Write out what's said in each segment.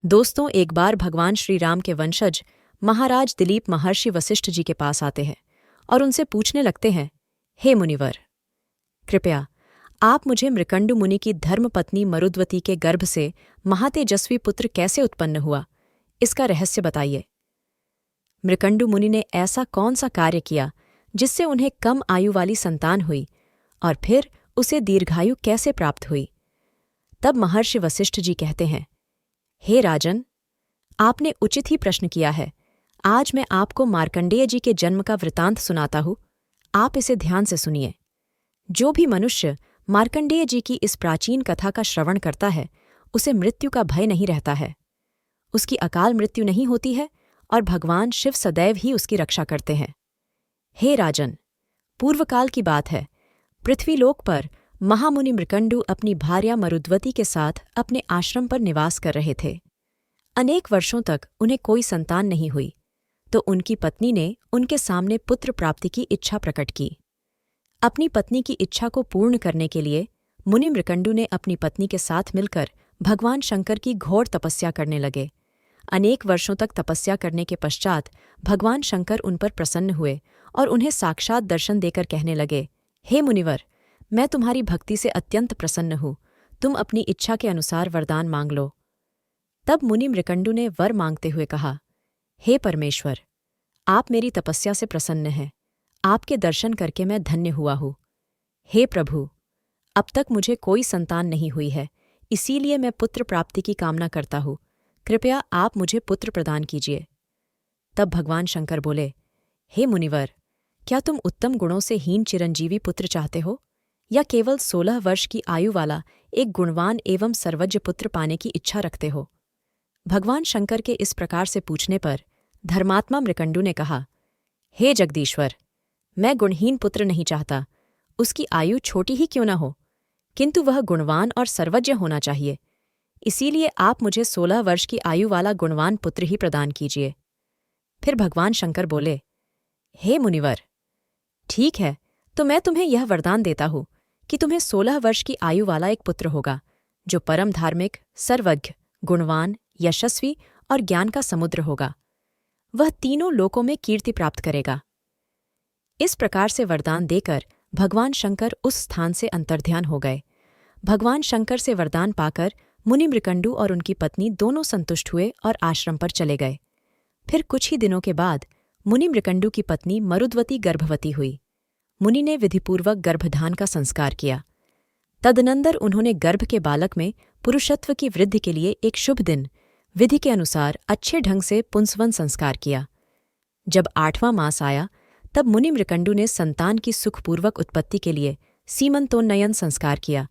दोस्तों, एक बार भगवान श्री राम के वंशज महाराज दिलीप महर्षि वशिष्ठ जी के पास आते हैं और उनसे पूछने लगते हैं, हे मुनिवर, कृपया आप मुझे मृकंडु मुनि की धर्मपत्नी मरुद्वती के गर्भ से महातेजस्वी पुत्र कैसे उत्पन्न हुआ, इसका रहस्य बताइए। मृकंडु मुनि ने ऐसा कौन सा कार्य किया जिससे उन्हें कम आयु वाली संतान हुई और फिर उसे दीर्घायु कैसे प्राप्त हुई। तब महर्षि वशिष्ठ जी कहते हैं, हे राजन, आपने उचित ही प्रश्न किया है। आज मैं आपको मार्कंडेय जी के जन्म का वृतांत सुनाता हूँ, आप इसे ध्यान से सुनिए। जो भी मनुष्य मार्कंडेय जी की इस प्राचीन कथा का श्रवण करता है, उसे मृत्यु का भय नहीं रहता है। उसकी अकाल मृत्यु नहीं होती है और भगवान शिव सदैव ही उसकी रक्षा करते हैं। हे राजन, पूर्वकाल की बात है, पृथ्वीलोक पर महामुनि मृकंडु अपनी भार्या मरुद्वती के साथ अपने आश्रम पर निवास कर रहे थे। अनेक वर्षों तक उन्हें कोई संतान नहीं हुई, तो उनकी पत्नी ने उनके सामने पुत्र प्राप्ति की इच्छा प्रकट की। अपनी पत्नी की इच्छा को पूर्ण करने के लिए मुनि मृकंडु ने अपनी पत्नी के साथ मिलकर भगवान शंकर की घोर तपस्या करने लगे। अनेक वर्षों तक तपस्या करने के पश्चात भगवान शंकर उन पर प्रसन्न हुए और उन्हें साक्षात दर्शन देकर कहने लगे, हे मुनिवर, मैं तुम्हारी भक्ति से अत्यंत प्रसन्न हूँ, तुम अपनी इच्छा के अनुसार वरदान मांग लो। तब मुनि मृकंडु ने वर मांगते हुए कहा, हे परमेश्वर, आप मेरी तपस्या से प्रसन्न हैं, आपके दर्शन करके मैं धन्य हुआ हूँ। हे प्रभु, अब तक मुझे कोई संतान नहीं हुई है, इसीलिए मैं पुत्र प्राप्ति की कामना करता हूँ, कृपया आप मुझे पुत्र प्रदान कीजिए। तब भगवान शंकर बोले, हे मुनिवर, क्या तुम उत्तम गुणों से हीन चिरंजीवी पुत्र चाहते हो या केवल 16 वर्ष की आयु वाला एक गुणवान एवं सर्वज्ञ पुत्र पाने की इच्छा रखते हो। भगवान शंकर के इस प्रकार से पूछने पर धर्मात्मा मृकंडु ने कहा, हे जगदीश्वर, मैं गुणहीन पुत्र नहीं चाहता, उसकी आयु छोटी ही क्यों न हो, किंतु वह गुणवान और सर्वज्ञ होना चाहिए। इसीलिए आप मुझे 16 वर्ष की आयु वाला गुणवान पुत्र ही प्रदान कीजिए। फिर भगवान शंकर बोले, हे मुनिवर, ठीक है, तो मैं तुम्हें यह वरदान देता हूँ कि तुम्हें 16 वर्ष की आयु वाला एक पुत्र होगा, जो परम धार्मिक, सर्वज्ञ, गुणवान, यशस्वी और ज्ञान का समुद्र होगा। वह तीनों लोकों में कीर्ति प्राप्त करेगा। इस प्रकार से वरदान देकर भगवान शंकर उस स्थान से अंतर्ध्यान हो गए। भगवान शंकर से वरदान पाकर मुनि मृकंडु और उनकी पत्नी दोनों संतुष्ट हुए और आश्रम पर चले गए। फिर कुछ ही दिनों के बाद मुनि मृकंडु की पत्नी मरुद्वती गर्भवती हुई। मुनि ने विधिपूर्वक गर्भधान का संस्कार किया। तदनंतर उन्होंने गर्भ के बालक में पुरुषत्व की वृद्धि के लिए एक शुभ दिन विधि के अनुसार अच्छे ढंग से पुंसवन संस्कार किया। जब 8वां मास आया, तब मुनि मृकंडु ने संतान की सुखपूर्वक उत्पत्ति के लिए सीमंतोन्नयन संस्कार किया,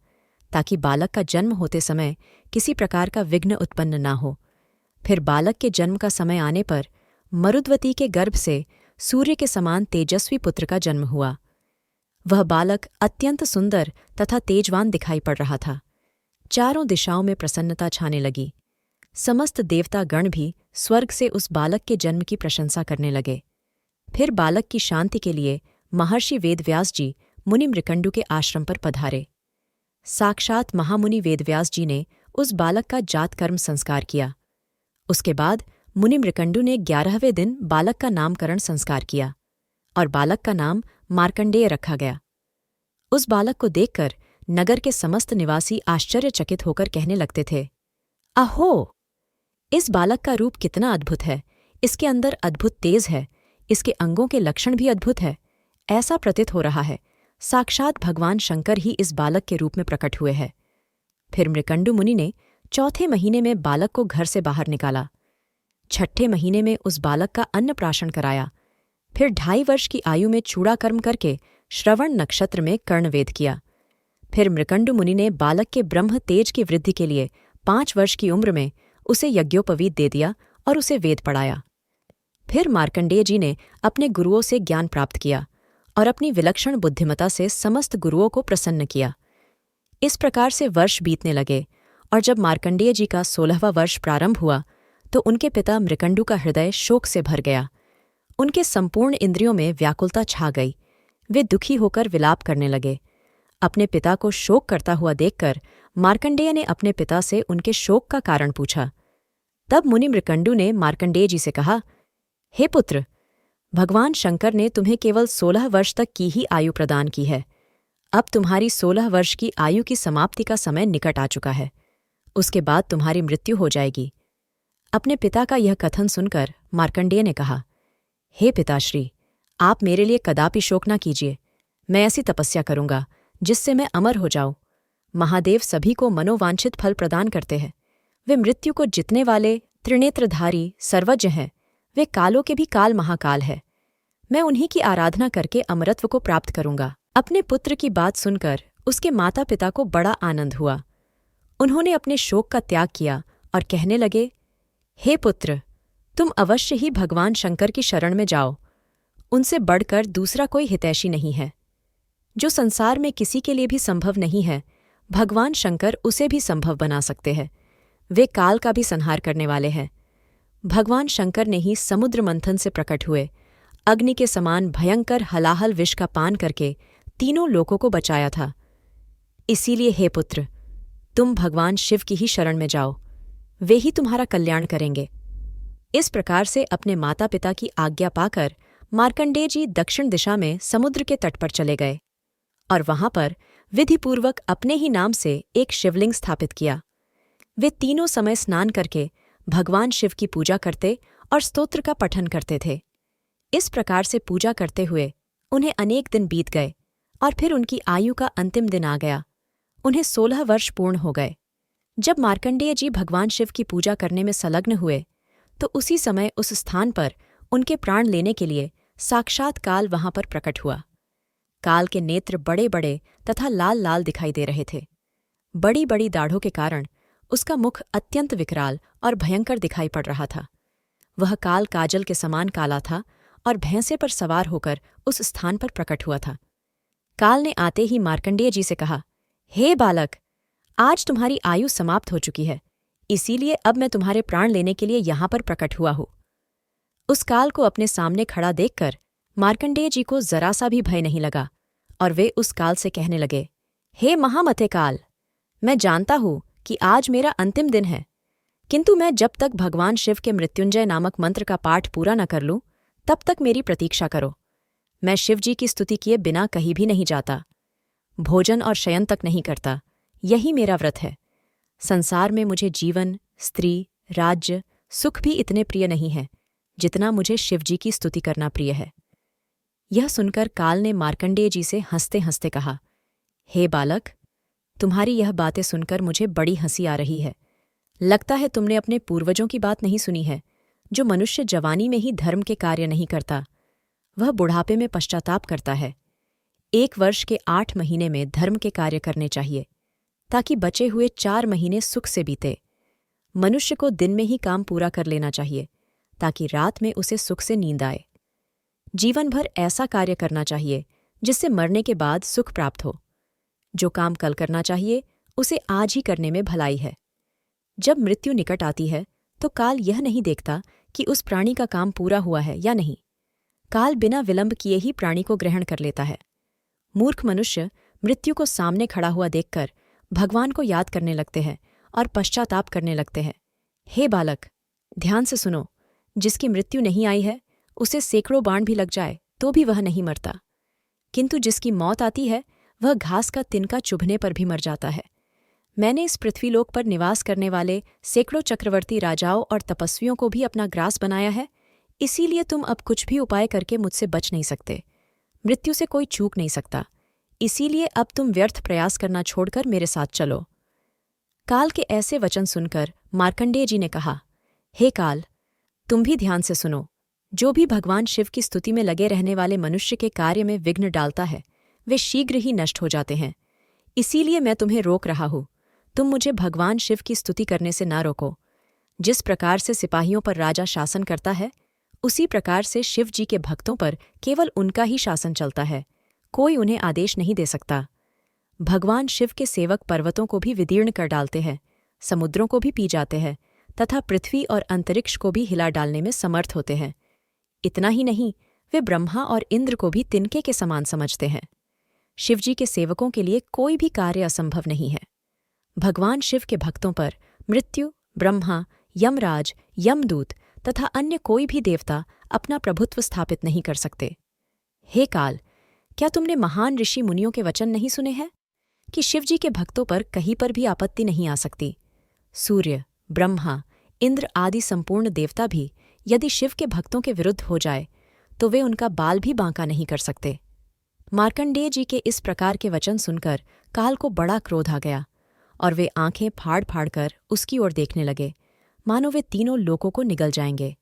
ताकि बालक का जन्म होते समय किसी प्रकार का विघ्न उत्पन्न ना हो। फिर बालक के जन्म का समय आने पर मरुद्वती के गर्भ से सूर्य के समान तेजस्वी पुत्र का जन्म हुआ। वह बालक अत्यंत सुंदर तथा तेजवान दिखाई पड़ रहा था। चारों दिशाओं में प्रसन्नता छाने लगी। समस्त देवता गण भी स्वर्ग से उस बालक के जन्म की प्रशंसा करने लगे। फिर बालक की शांति के लिए महर्षि वेदव्यास जी मुनि मृकंडु के आश्रम पर पधारे। साक्षात महामुनि वेदव्यास जी ने उस बालक का जातकर्म संस्कार किया। उसके बाद मुनि मृकंडु ने 11वें दिन बालक का नामकरण संस्कार किया और बालक का नाम मार्कंडेय रखा गया। उस बालक को देखकर नगर के समस्त निवासी आश्चर्यचकित होकर कहने लगते थे, अहो! इस बालक का रूप कितना अद्भुत है, इसके अंदर अद्भुत तेज है, इसके अंगों के लक्षण भी अद्भुत है। ऐसा प्रतीत हो रहा है साक्षात भगवान शंकर ही इस बालक के रूप में प्रकट हुए हैं। फिर मृकंडु मुनि ने 4थे महीने में बालक को घर से बाहर निकाला। 6ठे महीने में उस बालक का अन्नप्राशन कराया। फिर 2.5 वर्ष की आयु में चूड़ाकर्म करके श्रवण नक्षत्र में कर्णवेद किया। फिर मृकंडु मुनि ने बालक के ब्रह्म तेज की वृद्धि के लिए 5 वर्ष की उम्र में उसे यज्ञोपवीत दे दिया और उसे वेद पढ़ाया। फिर मार्कंडेय जी ने अपने गुरुओं से ज्ञान प्राप्त किया और अपनी विलक्षण बुद्धिमता से समस्त गुरुओं को प्रसन्न किया। इस प्रकार से वर्ष बीतने लगे और जब मार्कंडेय जी का 16वां वर्ष प्रारंभ हुआ, तो उनके पिता मृकंडु का हृदय शोक से भर गया। उनके संपूर्ण इंद्रियों में व्याकुलता छा गई। वे दुखी होकर विलाप करने लगे। अपने पिता को शोक करता हुआ देखकर मार्कंडेय ने अपने पिता से उनके शोक का कारण पूछा। तब मुनि मृकंडु ने मार्कंडेय जी से कहा, हे पुत्र, भगवान शंकर ने तुम्हें केवल 16 वर्ष तक की ही आयु प्रदान की है। अब तुम्हारी 16 वर्ष की आयु की समाप्ति का समय निकट आ चुका है। उसके बाद तुम्हारी मृत्यु हो जाएगी। अपने पिता का यह कथन सुनकर मार्कंडेय ने कहा, हे पिताश्री, आप मेरे लिए कदापि शोक न कीजिए। मैं ऐसी तपस्या करूंगा जिससे मैं अमर हो जाऊं। महादेव सभी को मनोवांछित फल प्रदान करते हैं। वे मृत्यु को जितने वाले त्रिनेत्रधारी सर्वज्ञ हैं। वे कालों के भी काल महाकाल है। मैं उन्हीं की आराधना करके अमरत्व को प्राप्त करूंगा। अपने पुत्र की बात सुनकर उसके माता पिता को बड़ा आनंद हुआ। उन्होंने अपने शोक का त्याग किया और कहने लगे, हे पुत्र, तुम अवश्य ही भगवान शंकर की शरण में जाओ। उनसे बढ़कर दूसरा कोई हितैषी नहीं है। जो संसार में किसी के लिए भी संभव नहीं है, भगवान शंकर उसे भी संभव बना सकते हैं। वे काल का भी संहार करने वाले हैं। भगवान शंकर ने ही समुद्र मंथन से प्रकट हुए अग्नि के समान भयंकर हलाहल विष का पान करके तीनों लोकों को बचाया था। इसीलिए हे पुत्र, तुम भगवान शिव की ही शरण में जाओ। वे ही तुम्हारा कल्याण करेंगे। इस प्रकार से अपने माता पिता की आज्ञा पाकर मार्कंडेय जी दक्षिण दिशा में समुद्र के तट पर चले गए और वहां पर विधिपूर्वक अपने ही नाम से एक शिवलिंग स्थापित किया। वे तीनों समय स्नान करके भगवान शिव की पूजा करते और स्तोत्र का पठन करते थे। इस प्रकार से पूजा करते हुए उन्हें अनेक दिन बीत गए और फिर उनकी आयु का अंतिम दिन आ गया। उन्हें 16 वर्ष पूर्ण हो गए। जब मार्कंडेय जी भगवान शिव की पूजा करने में संलग्न हुए तो उसी समय उस स्थान पर उनके प्राण लेने के लिए साक्षात काल वहां पर प्रकट हुआ। काल के नेत्र बड़े बड़े तथा लाल लाल दिखाई दे रहे थे। बड़ी बड़ी दाढ़ों के कारण उसका मुख अत्यंत विकराल और भयंकर दिखाई पड़ रहा था। वह काल काजल के समान काला था और भैंसे पर सवार होकर उस स्थान पर प्रकट हुआ था। काल ने आते ही मार्कंडेय जी से कहा, हे बालक, आज तुम्हारी आयु समाप्त हो चुकी है, इसीलिए अब मैं तुम्हारे प्राण लेने के लिए यहां पर प्रकट हुआ हूं। उस काल को अपने सामने खड़ा देखकर मार्कंडेय जी को जरा सा भी भय नहीं लगा और वे उस काल से कहने लगे, हे महामते काल, मैं जानता हूं कि आज मेरा अंतिम दिन है, किंतु मैं जब तक भगवान शिव के मृत्युंजय नामक मंत्र का पाठ पूरा न कर लूं तब तक मेरी प्रतीक्षा करो। मैं शिव जी की स्तुति किए बिना कहीं भी नहीं जाता, भोजन और शयन तक नहीं करता। यही मेरा व्रत है। संसार में मुझे जीवन, स्त्री, राज्य, सुख भी इतने प्रिय नहीं है जितना मुझे शिव जी की स्तुति करना प्रिय है। यह सुनकर काल ने मार्कंडेय जी से हंसते हंसते कहा, हे बालक, तुम्हारी यह बातें सुनकर मुझे बड़ी हंसी आ रही है। लगता है तुमने अपने पूर्वजों की बात नहीं सुनी है। जो मनुष्य जवानी में ही धर्म के कार्य नहीं करता, वह बुढ़ापे में पश्चाताप करता है। 1 वर्ष के 8 महीने में धर्म के कार्य करने चाहिए ताकि बचे हुए 4 महीने सुख से बीते। मनुष्य को दिन में ही काम पूरा कर लेना चाहिए ताकि रात में उसे सुख से नींद आए। जीवन भर ऐसा कार्य करना चाहिए जिससे मरने के बाद सुख प्राप्त हो। जो काम कल करना चाहिए उसे आज ही करने में भलाई है। जब मृत्यु निकट आती है तो काल यह नहीं देखता कि उस प्राणी का काम पूरा हुआ है या नहीं। काल बिना विलंब किए ही प्राणी को ग्रहण कर लेता है। मूर्ख मनुष्य मृत्यु को सामने खड़ा हुआ देखकर भगवान को याद करने लगते हैं और पश्चाताप करने लगते हैं। हे बालक, ध्यान से सुनो, जिसकी मृत्यु नहीं आई है उसे सैकड़ों बाण भी लग जाए तो भी वह नहीं मरता, किंतु जिसकी मौत आती है वह घास का तिनका चुभने पर भी मर जाता है। मैंने इस पृथ्वीलोक पर निवास करने वाले सैकड़ों चक्रवर्ती राजाओं और तपस्वियों को भी अपना ग्रास बनाया है, इसीलिए तुम अब कुछ भी उपाय करके मुझसे बच नहीं सकते। मृत्यु से कोई चूक नहीं सकता, इसीलिए अब तुम व्यर्थ प्रयास करना छोड़कर मेरे साथ चलो। काल के ऐसे वचन सुनकर मार्कंडेय जी ने कहा, हे काल, तुम भी ध्यान से सुनो। जो भी भगवान शिव की स्तुति में लगे रहने वाले मनुष्य के कार्य में विघ्न डालता है वे शीघ्र ही नष्ट हो जाते हैं। इसीलिए मैं तुम्हें रोक रहा हूं। तुम मुझे भगवान शिव की स्तुति करने से ना रोको। जिस प्रकार से सिपाहियों पर राजा शासन करता है उसी प्रकार से शिव जी के भक्तों पर केवल उनका ही शासन चलता है, कोई उन्हें आदेश नहीं दे सकता। भगवान शिव के सेवक पर्वतों को भी विदीर्ण कर डालते हैं, समुद्रों को भी पी जाते हैं तथा पृथ्वी और अंतरिक्ष को भी हिला डालने में समर्थ होते हैं। इतना ही नहीं, वे ब्रह्मा और इंद्र को भी तिनके के समान समझते हैं। शिवजी के सेवकों के लिए कोई भी कार्य असंभव नहीं है। भगवान शिव के भक्तों पर मृत्यु, ब्रह्मा, यमराज, यमदूत तथा अन्य कोई भी देवता अपना प्रभुत्व स्थापित नहीं कर सकते। हे काल, क्या तुमने महान ऋषि मुनियों के वचन नहीं सुने हैं कि शिवजी के भक्तों पर कहीं पर भी आपत्ति नहीं आ सकती? सूर्य, ब्रह्मा, इंद्र आदि संपूर्ण देवता भी यदि शिव के भक्तों के विरुद्ध हो जाए तो वे उनका बाल भी बांका नहीं कर सकते। मार्कंडेय जी के इस प्रकार के वचन सुनकर काल को बड़ा क्रोध आ गया और वे आंखें फाड़ फाड़ कर उसकी ओर देखने लगे, मानो वे तीनों लोकों को निगल जाएंगे।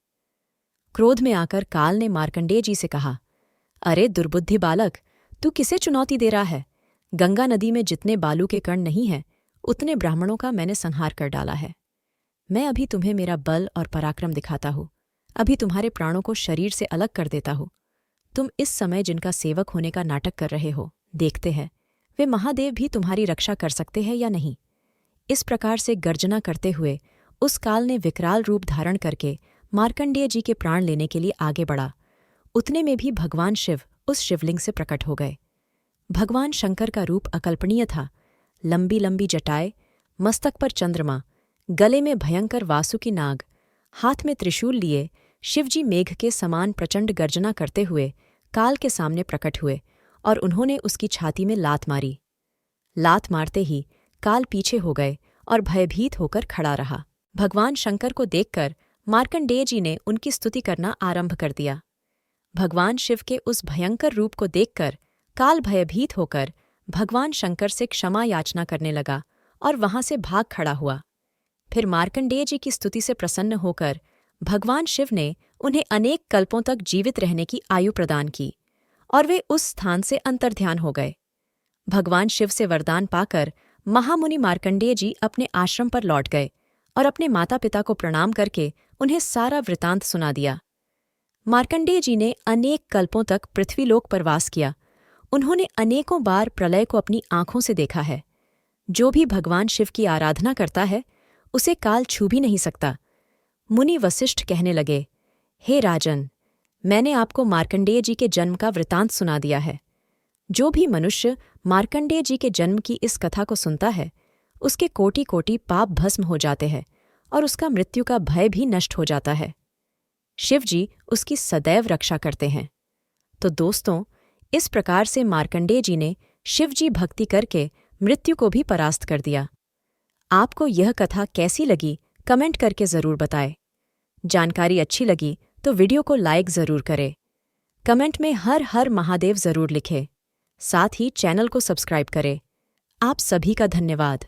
क्रोध में आकर काल ने मार्कंडेय जी से कहा, अरे दुर्बुद्धि बालक, तू किसे चुनौती दे रहा है? गंगा नदी में जितने बालू के कण नहीं हैं, उतने ब्राह्मणों का मैंने संहार कर डाला है। मैं अभी तुम्हें मेरा बल और पराक्रम दिखाता हूँ। अभी तुम्हारे प्राणों को शरीर से अलग कर देता हूँ। तुम इस समय जिनका सेवक होने का नाटक कर रहे हो, देखते हैं वे महादेव भी तुम्हारी रक्षा कर सकते हैं या नहीं। इस प्रकार से गर्जना करते हुए उस काल ने विकराल रूप धारण करके मार्कंडेय जी के प्राण लेने के लिए आगे बढ़ा। उतने में भी भगवान शिव उस शिवलिंग से प्रकट हो गए। भगवान शंकर का रूप अकल्पनीय था। लंबी लंबी जटाएं, मस्तक पर चंद्रमा, गले में भयंकर वासुकी नाग, हाथ में त्रिशूल लिए शिवजी मेघ के समान प्रचंड गर्जना करते हुए काल के सामने प्रकट हुए और उन्होंने उसकी छाती में लात मारी। लात मारते ही काल पीछे हो गए और भयभीत होकर खड़ा रहा। भगवान शंकर को देखकर मार्कंडेय जी ने उनकी स्तुति करना आरंभ कर दिया। भगवान शिव के उस भयंकर रूप को देखकर काल भयभीत होकर भगवान शंकर से क्षमा याचना करने लगा और वहां से भाग खड़ा हुआ। फिर मार्कंडेय जी की स्तुति से प्रसन्न होकर भगवान शिव ने उन्हें अनेक कल्पों तक जीवित रहने की आयु प्रदान की और वे उस स्थान से अंतर्ध्यान हो गए। भगवान शिव से वरदान पाकर महामुनि मार्कंडेय जी अपने आश्रम पर लौट गए और अपने माता पिता को प्रणाम करके उन्हें सारा वृतांत सुना दिया। मार्कंडेय जी ने अनेक कल्पों तक पृथ्वीलोक पर वास किया। उन्होंने अनेकों बार प्रलय को अपनी आंखों से देखा है। जो भी भगवान शिव की आराधना करता है उसे काल छू भी नहीं सकता। मुनि वशिष्ठ कहने लगे, हे राजन, मैंने आपको मार्कंडेय जी के जन्म का वृतांत सुना दिया है। जो भी मनुष्य मार्कंडेय जी के जन्म की इस कथा को सुनता है उसके कोटि कोटि पाप भस्म हो जाते हैं और उसका मृत्यु का भय भी नष्ट हो जाता है। शिवजी उसकी सदैव रक्षा करते हैं। तो दोस्तों, इस प्रकार से मार्कंडेय जी ने शिवजी भक्ति करके मृत्यु को भी परास्त कर दिया। आपको यह कथा कैसी लगी कमेंट करके ज़रूर बताएं। जानकारी अच्छी लगी तो वीडियो को लाइक ज़रूर करें। कमेंट में हर हर महादेव ज़रूर लिखें। साथ ही चैनल को सब्सक्राइब करें। आप सभी का धन्यवाद।